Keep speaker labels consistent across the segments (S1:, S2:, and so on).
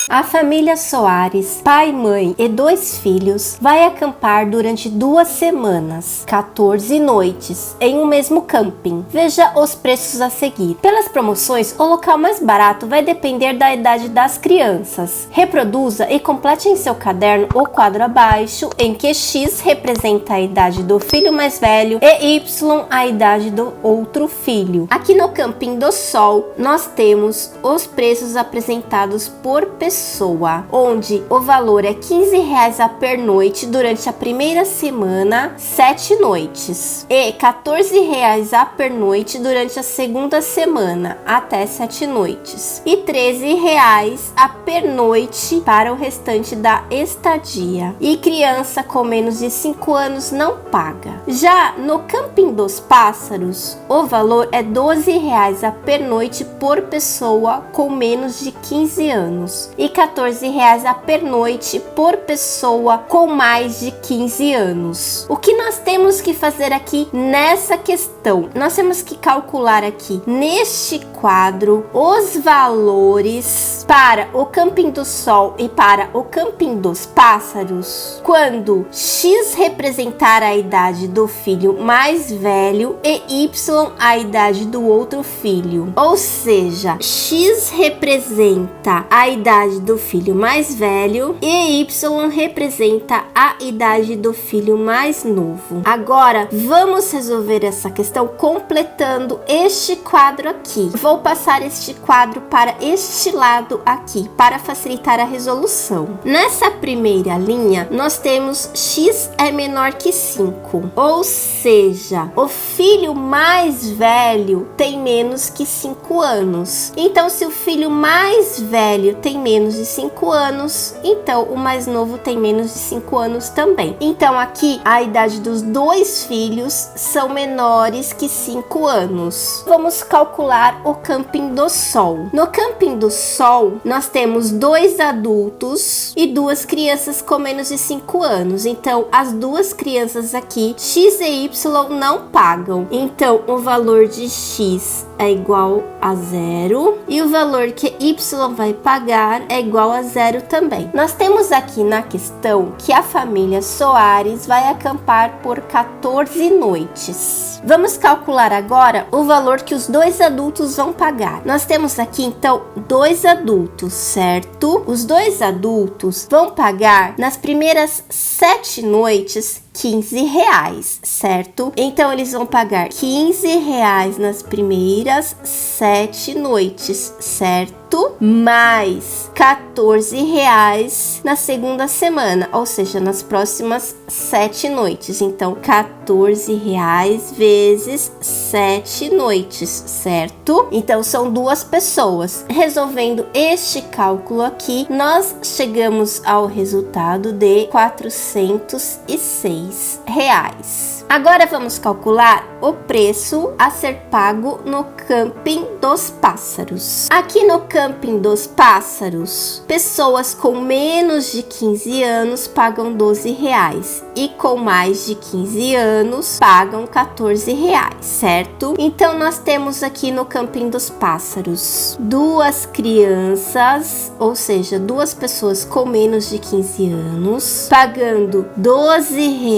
S1: A família Soares, pai, mãe e 2 filhos, vai acampar durante 2 semanas, 14 noites, em um mesmo camping. Veja os preços a seguir. Pelas promoções, o local mais barato vai depender da idade das crianças. Reproduza e complete em seu caderno o quadro abaixo, em que X representa a idade do filho mais velho e Y a idade do outro filho. Aqui no Camping do Sol, nós temos os preços apresentados por pessoa, onde o valor é R$15 a pernoite durante a primeira semana, 7 noites, e R$14 a pernoite durante a segunda semana, até 7 noites, e R$13 a pernoite para o restante da estadia. E criança com menos de 5 anos não paga. Já no Camping dos Pássaros, o valor é R$12 a pernoite por pessoa com menos de 15 anos e R$14 a pernoite por pessoa com mais de 15 anos. O que nós temos que fazer aqui nessa questão? Nós temos que calcular aqui neste quadro os valores para o Camping do Sol e para o Camping dos Pássaros, quando X representar a idade do filho mais velho e Y a idade do outro filho. Ou seja, X representa a idade do filho mais velho e Y representa a idade do filho mais novo. Agora, vamos resolver essa questão completando este quadro aqui. Vou passar este quadro para este lado aqui, para facilitar a resolução. Nessa primeira linha, nós temos X é menor que 5, ou seja, o filho mais velho tem menos que 5 anos. Então, se o filho mais velho tem menos de 5 anos, então o mais novo tem menos de 5 anos também. Então, aqui, a idade dos 2 filhos são menores que 5 anos. Vamos calcular o Camping do Sol. No Camping do Sol, nós temos 2 adultos e 2 crianças com menos de 5 anos. Então, as 2 crianças aqui, X e Y, não pagam. Então, o valor de X é igual a 0 e o valor que Y vai pagar é igual a 0 também. Nós temos aqui na questão que a família Soares vai acampar por 14 noites. Vamos calcular agora o valor que os 2 adultos vão pagar. Nós temos aqui então 2 adultos, certo? Os 2 adultos vão pagar nas primeiras 7 noites R$15, certo? Então, eles vão pagar R$15 nas primeiras 7 noites, certo? Mais R$14 na segunda semana, ou seja, nas próximas 7 noites. Então, R$14 vezes 7 noites, certo? Então, são 2 pessoas. Resolvendo este cálculo aqui, nós chegamos ao resultado de R$406. Agora vamos calcular o preço a ser pago no Camping dos Pássaros. Aqui no Camping dos Pássaros, pessoas com menos de 15 anos pagam R$12 e com mais de 15 anos pagam R$14, certo? Então, nós temos aqui no Camping dos Pássaros 2 crianças, ou seja, 2 pessoas com menos de 15 anos, pagando R$12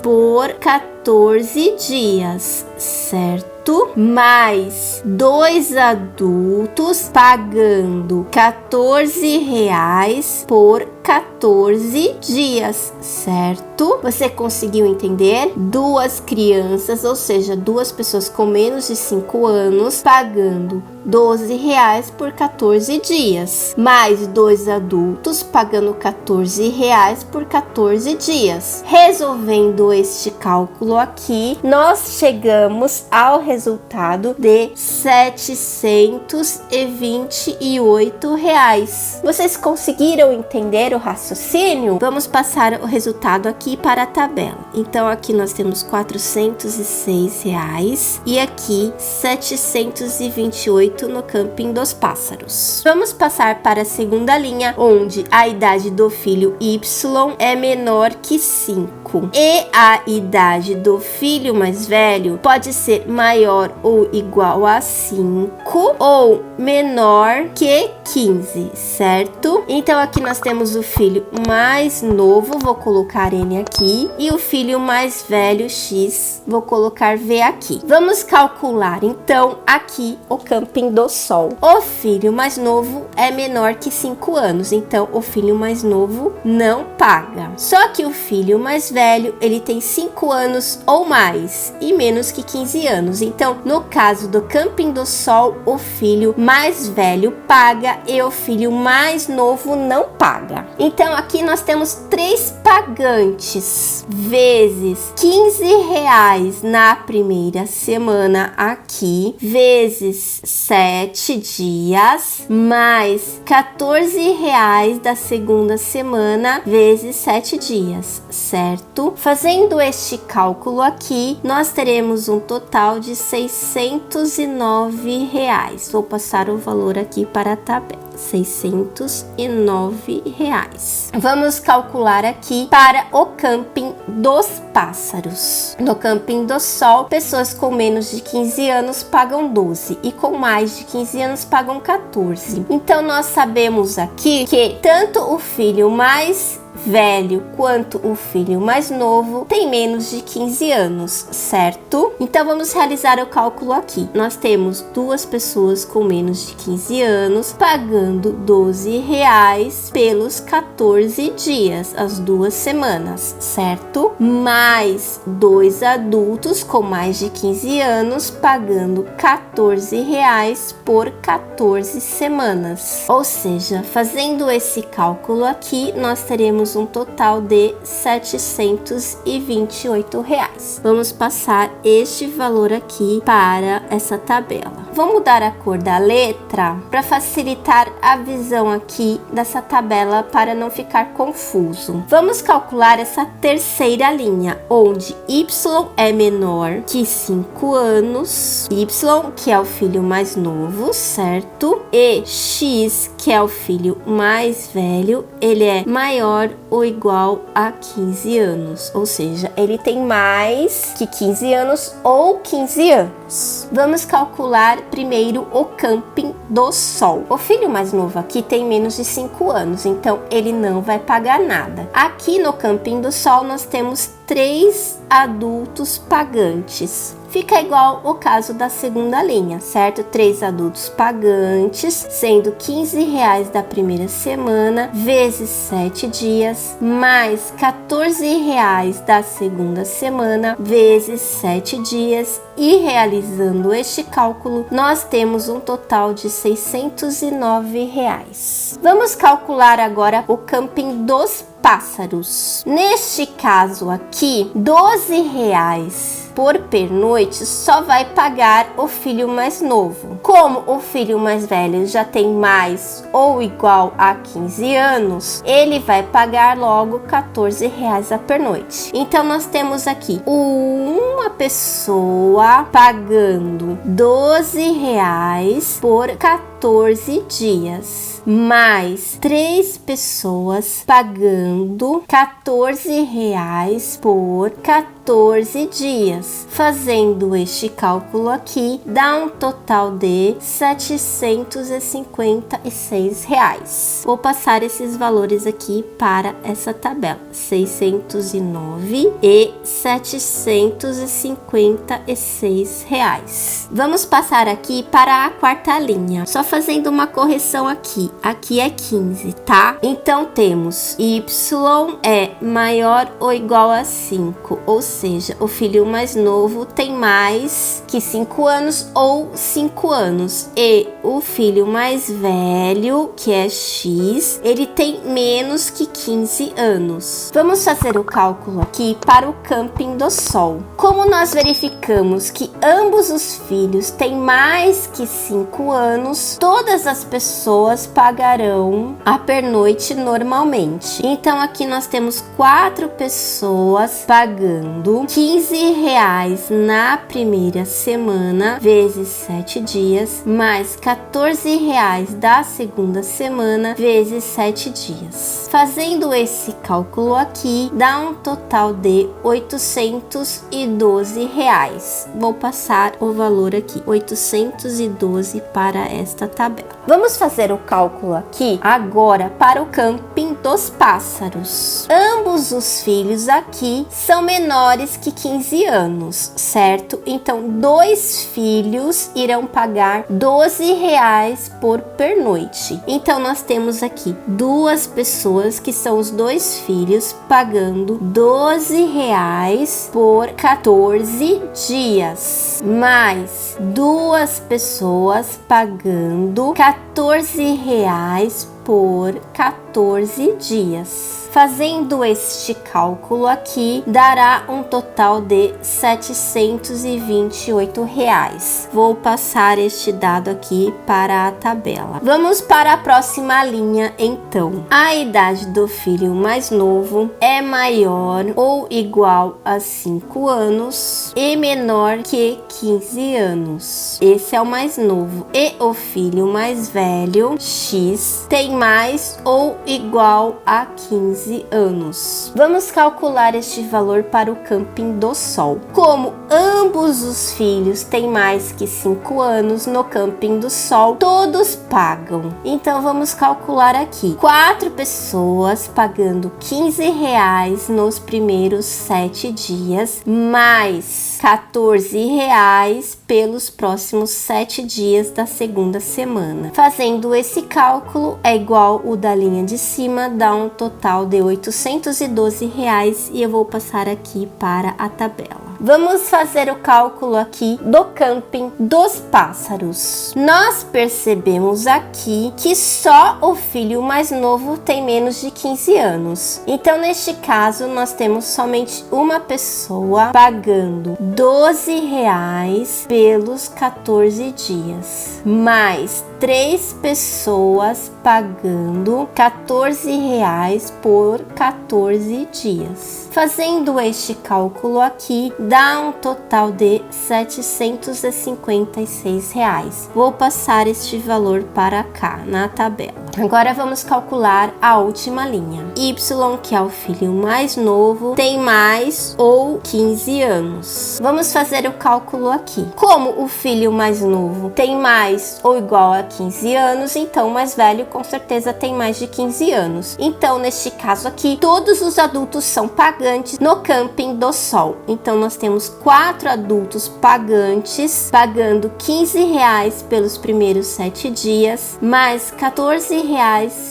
S1: por 14 dias, certo? Mais 2 adultos pagando R$14 por 14 dias, certo? Você conseguiu entender? 2 crianças, ou seja, 2 pessoas com menos de 5 anos pagando R$12 por 14 dias, mais 2 adultos pagando R$14 por 14 dias. Resolvendo este cálculo aqui, nós chegamos ao resultado de R$728. Vocês conseguiram entender o raciocínio? Vamos passar o resultado aqui para a tabela. Então, aqui nós temos R$406 e aqui R$728 no Camping dos Pássaros. Vamos passar para a segunda linha, onde a idade do filho Y é menor que 5. 5 e a idade do filho mais velho pode ser maior ou igual a 5 ou menor que 15, certo? Então aqui nós temos o filho mais novo, vou colocar N aqui, e o filho mais velho, X, vou colocar V aqui. Vamos calcular então aqui o Camping do Sol. O filho mais novo é menor que 5 anos, então o filho mais novo não paga. Só que o filho mais velho, ele tem 5 anos ou mais e menos que 15 anos. Então, no caso do Camping do Sol, o filho mais velho paga e o filho mais novo não paga. Então, aqui nós temos 3 pagantes vezes R$15 na primeira semana aqui, vezes 7 dias, mais R$14 da segunda semana, vezes 7 dias, certo? Fazendo este cálculo aqui, nós teremos um total de R$609. Vou passar o valor aqui para a tabela. R$609. Vamos calcular aqui para o Camping dos Pássaros. No Camping do Sol, pessoas com menos de 15 anos pagam 12 e com mais de 15 anos pagam 14. Então nós sabemos aqui que tanto o filho mais velho quanto o filho mais novo tem menos de 15 anos, certo? Então vamos realizar o cálculo aqui. Nós temos duas pessoas com menos de 15 anos pagando R$12 pelos 14 dias, as 2 semanas, certo? Mais 2 adultos com mais de 15 anos pagando R$14 por 14 semanas. Ou seja, fazendo esse cálculo aqui, nós teremos um total de R$728. Vamos passar este valor aqui para essa tabela. Vou mudar a cor da letra para facilitar a visão aqui dessa tabela para não ficar confuso. Vamos calcular essa terceira linha, onde Y é menor que 5 anos, Y que é o filho mais novo, certo? E X que é o filho mais velho, ele é maior ou igual a 15 anos, ou seja, ele tem mais que 15 anos ou 15 anos. Vamos calcular primeiro o Camping do Sol. O filho mais novo aqui tem menos de 5 anos, então ele não vai pagar nada. Aqui no Camping do Sol nós temos 3 adultos pagantes. Fica igual o caso da segunda linha, certo? 3 adultos pagantes, sendo R$15 da primeira semana, vezes 7 dias, mais R$14 da segunda semana, vezes 7 dias. E realizando este cálculo, nós temos um total de R$609. Vamos calcular agora o Camping dos Pássaros. Neste caso aqui, R$12 por pernoite só vai pagar o filho mais novo. Como o filho mais velho já tem mais ou igual a 15 anos, ele vai pagar logo R$14 a pernoite. Então nós temos aqui uma pessoa pagando R$12 por 14 dias, mais 3 pessoas pagando R$14 por 14 dias. Fazendo este cálculo aqui, dá um total de R$756. Vou passar esses valores aqui para essa tabela: 609 e R$756. Vamos passar aqui para a quarta linha, só fazendo uma correção aqui. Aqui é 15, tá? Então temos Y é maior ou igual a 5, ou seja, o filho mais novo tem mais que 5 anos ou 5 anos. E o filho mais velho, que é X, ele tem menos que 15 anos. Vamos fazer o cálculo aqui para o Camping do Sol. Como nós verificamos que ambos os filhos têm mais que 5 anos, todas as pessoas pagarão a pernoite normalmente. Então aqui nós temos 4 pessoas pagando R$15 na primeira semana, vezes 7 dias, mais R$14 da segunda semana, vezes 7 dias. Fazendo esse cálculo aqui, dá um total de R$812. Vou passar o valor aqui, 812 para esta tabela. Vamos fazer o cálculo aqui agora para o camping dos pássaros. Ambos os filhos aqui são menores que 15 anos, certo? Então, 2 filhos irão pagar R$12 por pernoite. Então, nós temos aqui 2 pessoas que são os 2 filhos pagando R$12 por 14 dias, mais 2 pessoas pagando R$14 por 14 dias. Fazendo este cálculo aqui, dará um total de R$728. Vou passar este dado aqui para a tabela. Vamos para a próxima linha, então. A idade do filho mais novo é maior ou igual a 5 anos e menor que 15 anos. Esse é o mais novo. E o filho mais velho, X, tem mais ou igual a 15 anos. Vamos calcular este valor para o camping do Sol. Como ambos os filhos têm mais que 5 anos no camping do Sol, todos pagam. Então vamos calcular aqui. 4 pessoas pagando R$15 nos primeiros 7 dias, mais R$14 pelos próximos 7 dias da segunda semana. Fazendo esse cálculo, é igual o da linha de cima, dá um total de R$812 e eu vou passar aqui para a tabela. Vamos fazer o cálculo aqui do camping dos pássaros. Nós percebemos aqui que só o filho mais novo tem menos de 15 anos. Então, neste caso, nós temos somente uma pessoa pagando R$12 pelos 14 dias, mais 3 pessoas pagando R$14 por 14 dias. Fazendo este cálculo aqui, dá um total de R$756. Vou passar este valor para cá na tabela. Agora vamos calcular a última linha. Y, que é o filho mais novo, tem mais ou 15 anos. Vamos fazer o cálculo aqui. Como o filho mais novo tem mais ou igual a 15 anos, então o mais velho com certeza tem mais de 15 anos. Então, neste caso aqui, todos os adultos são pagantes no camping do Sol. Então, nós temos 4 adultos pagantes, pagando R$15 pelos primeiros 7 dias, mais R$14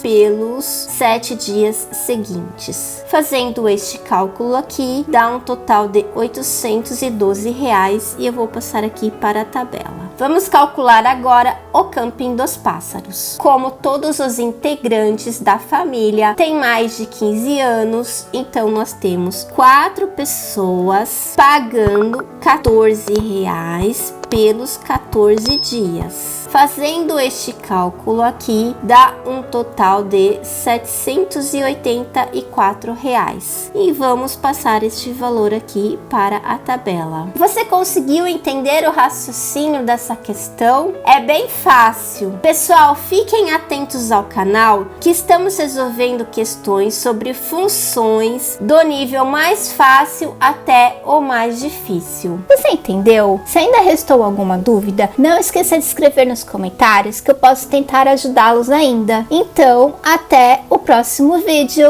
S1: pelos 7 dias seguintes. Fazendo este cálculo aqui, dá um total de R$812 e eu vou passar aqui para a tabela. Vamos calcular agora o camping dos pássaros. Como todos os integrantes da família têm mais de 15 anos, então nós temos 4 pessoas pagando R$14 pelos 14 dias. Fazendo este cálculo aqui, dá um total de R$784. E vamos passar este valor aqui para a tabela. Você conseguiu entender o raciocínio dessa questão? É bem fácil. Pessoal, fiquem atentos ao canal que estamos resolvendo questões sobre funções do nível mais fácil até o mais difícil. Você entendeu? Se ainda restou alguma dúvida, não esqueça de escrever nos comentários que eu posso tentar ajudá-los ainda. Então, até o próximo vídeo.